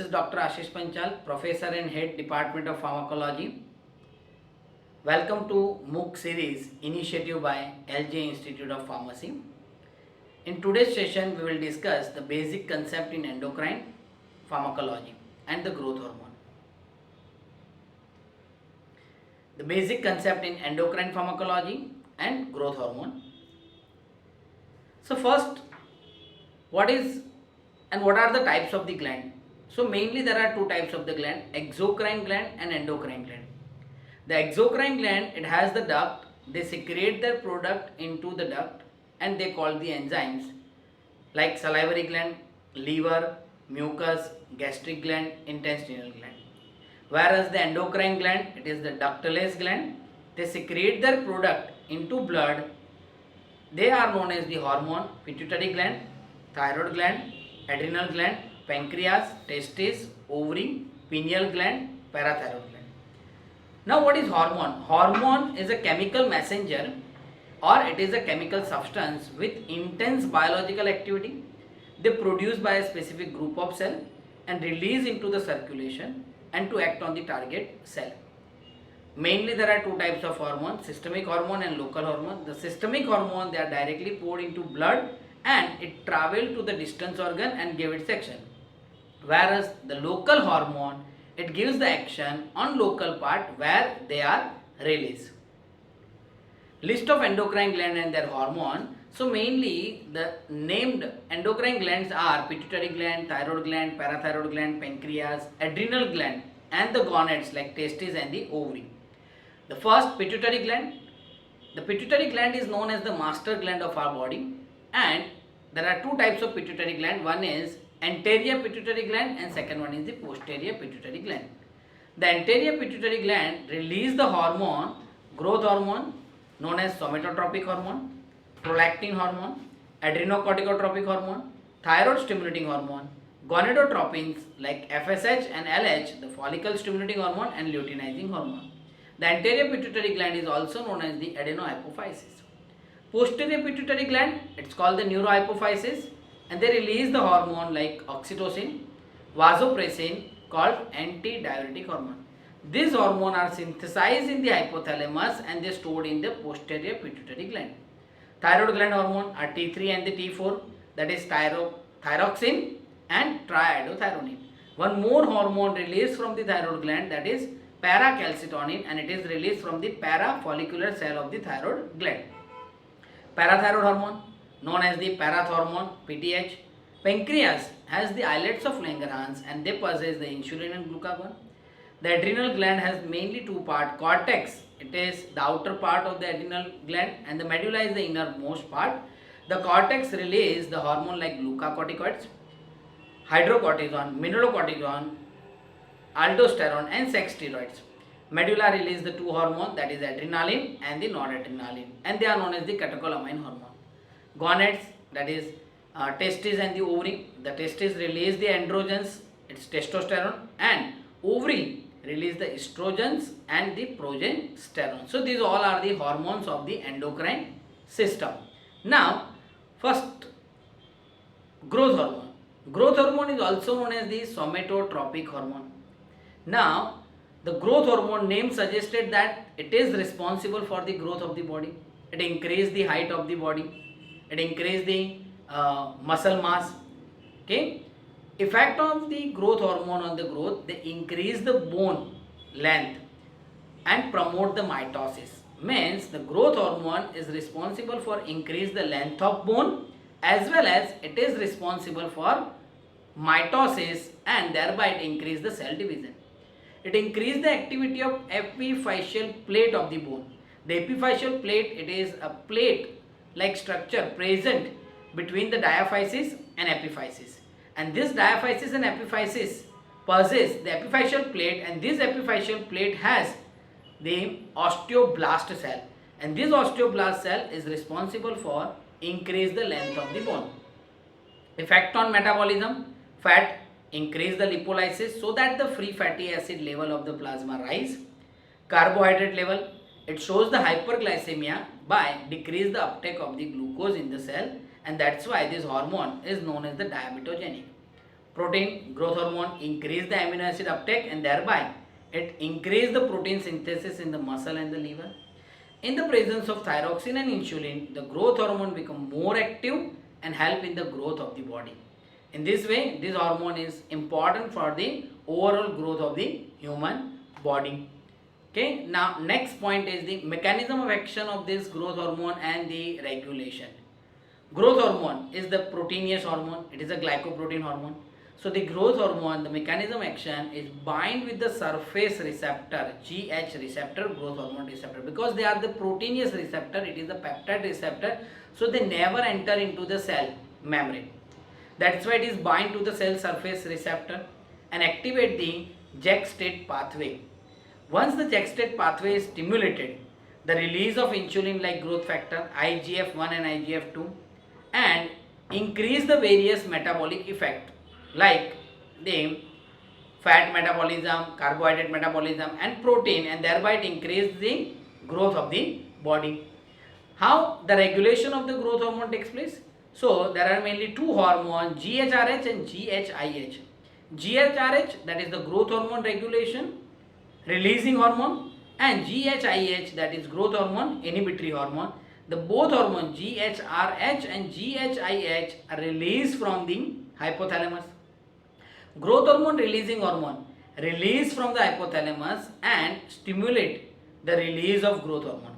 is Dr. Ashish Panchal, Professor and Head Department of Pharmacology. Welcome to MOOC series initiative by LJ Institute of Pharmacy. In today's session, we will discuss the basic concept in endocrine pharmacology and the growth hormone. The basic concept in endocrine pharmacology and growth hormone. So first, what are the types of the gland? So mainly there are two types of the gland, exocrine gland and endocrine gland. The exocrine gland, it has the duct, they secrete their product into the duct and they call the enzymes like salivary gland, liver, mucus, gastric gland, intestinal gland. Whereas the endocrine gland, it is the ductless gland, they secrete their product into blood. They are known as the hormone, pituitary gland, thyroid gland, adrenal gland, pancreas, testes, ovary, pineal gland, parathyroid gland. Now what is hormone? Hormone is a chemical messenger or it is a chemical substance with intense biological activity. They produce by a specific group of cell and release into the circulation and to act on the target cell. Mainly there are two types of hormone, systemic hormone and local hormone. The systemic hormone, they are directly poured into blood and it travel to the distant organ and give its action. Whereas the local hormone, it gives the action on local part where they are released. List of endocrine gland and their hormone. So mainly the named endocrine glands are pituitary gland, thyroid gland, parathyroid gland, pancreas, adrenal gland and the gonads like testes and the ovary. The first, pituitary gland. The pituitary gland is known as the master gland of our body and there are two types of pituitary gland. One is anterior pituitary gland and second one is the posterior pituitary gland. The anterior pituitary gland release the hormone, growth hormone known as somatotropic hormone, prolactin hormone, adrenocorticotropic hormone, thyroid stimulating hormone, gonadotropins like FSH and LH, the follicle stimulating hormone and luteinizing hormone. The anterior pituitary gland is also known as the adenohypophysis. Posterior pituitary gland, it's called the neurohypophysis and they release the hormone like oxytocin, vasopressin called antidiuretic hormone. These hormones are synthesized in the hypothalamus and they stored in the posterior pituitary gland. Thyroid gland hormone are T3 and the T4, that is thyroxine and triiodothyronine. One more hormone released from the thyroid gland, that is paracalcitonin, and it is released from the parafollicular cell of the thyroid gland. Parathyroid hormone known as the parathormone PTH. Pancreas has the islets of Langerhans and they possess the insulin and glucagon. The adrenal gland has mainly two parts, cortex, it is the outer part of the adrenal gland and the medulla is the innermost part. The cortex release the hormone like glucocorticoids, hydrocortisone, mineralocortisone, aldosterone and sex steroids. Medulla release the two hormones, that is adrenaline and the noradrenaline, and they are known as the catecholamine hormone. Gonads, that is testes and the ovary. The testes release the androgens, it's testosterone, and ovary release the estrogens and the progesterone. So these all are the hormones of the endocrine system. Now first, growth hormone. Growth hormone is also known as the somatotropic hormone. Now the growth hormone name suggested that it is responsible for the growth of the body. It increases the height of the body. It increases the muscle mass. Okay. Effect of the growth hormone on the growth, they increase the bone length and promote the mitosis. Means the growth hormone is responsible for increase the length of bone as well as it is responsible for mitosis and thereby it increase the cell division. It increase the activity of epiphyseal plate of the bone. The epiphyseal plate, it is a plate like structure present between the diaphysis and epiphysis. And this diaphysis and epiphysis possess the epiphyseal plate and this epiphyseal plate has the osteoblast cell. And this osteoblast cell is responsible for increase the length of the bone. Effect on metabolism, fat, increase the lipolysis so that the free fatty acid level of the plasma rise. Carbohydrate level, it shows the hyperglycemia by decrease the uptake of the glucose in the cell and that's why this hormone is known as the diabetogenic. protein growth hormone increase the amino acid uptake and thereby it increase the protein synthesis in the muscle and the liver. In the presence of thyroxine and insulin, the growth hormone become more active and help in the growth of the body. In this way, this hormone is important for the overall growth of the human body. Okay, now next point is the mechanism of action of this growth hormone and the regulation. Growth hormone is the proteinous hormone, it is a glycoprotein hormone. So the growth hormone, the mechanism action is bind with the surface receptor, GH receptor, growth hormone receptor, because they are the proteinous receptor, it is the peptide receptor, so they never enter into the cell membrane. That's why it is bind to the cell surface receptor and activate the JAK state pathway. Once the JAK state pathway is stimulated, the release of insulin like growth factor, IGF-1 and IGF-2, and increase the various metabolic effect like the fat metabolism, carbohydrate metabolism and protein, and thereby it increase the growth of the body. How the regulation of the growth hormone takes place? So there are mainly two hormones, GHRH and GHIH. GHRH, that is the growth hormone regulation releasing hormone, and GHIH, that is growth hormone inhibitory hormone. The both hormones GHRH and GHIH are released from the hypothalamus. Growth hormone releasing hormone release from the hypothalamus and stimulate the release of growth hormone.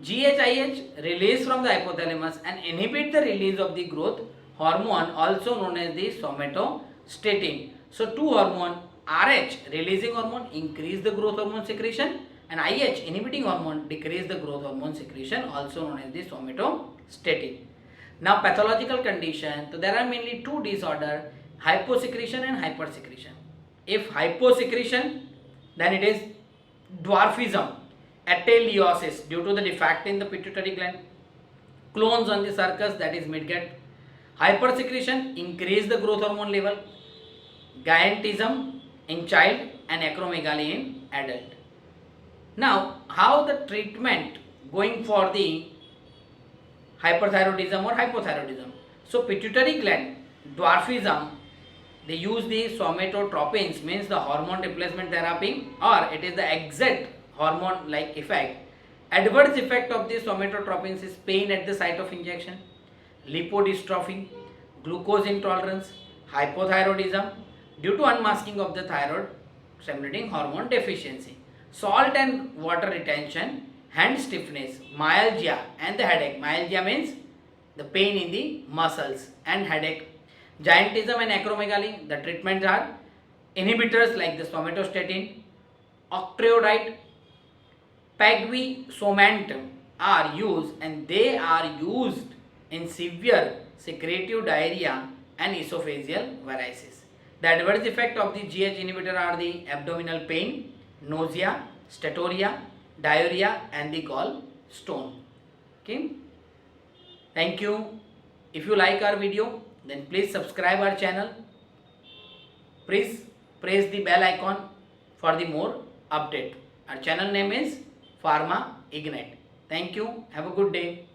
GHIH release from the hypothalamus and inhibit the release of the growth hormone, also known as the somatostatin. So two hormone, RH releasing hormone increase the growth hormone secretion and IH inhibiting hormone decrease the growth hormone secretion, also known as the somatostatin. Now pathological condition, so there are mainly two disorder, hyposecretion and hypersecretion. If hyposecretion, then it is dwarfism, ateliosis due to the defect in the pituitary gland, clones on the circus, that is midgut. Hypersecretion increase the growth hormone level, giantism in child and acromegaly in adult. Now how the treatment going for the hyperthyroidism or hypothyroidism? So pituitary gland dwarfism, they use the somatotropins, means the hormone replacement therapy, or it is the exact hormone like effect. Adverse effect of the somatotropins is pain at the site of injection, lipodystrophy, glucose intolerance, hypothyroidism due to unmasking of the thyroid stimulating hormone deficiency, salt and water retention, hand stiffness, myalgia and the headache. Myalgia means the pain in the muscles and headache. Giantism and acromegaly, the treatments are inhibitors like the somatostatin, octreotide, pegvisomant are used, and they are used in severe secretive diarrhea and esophageal varices. The adverse effect of the GH inhibitor are the abdominal pain, nausea, steatorrhea, diarrhea and the gallstone. Okay. Thank you. If you like our video, then please subscribe our channel. Please press the bell icon for the more update. Our channel name is Pharma Ignite. Thank you. Have a good day.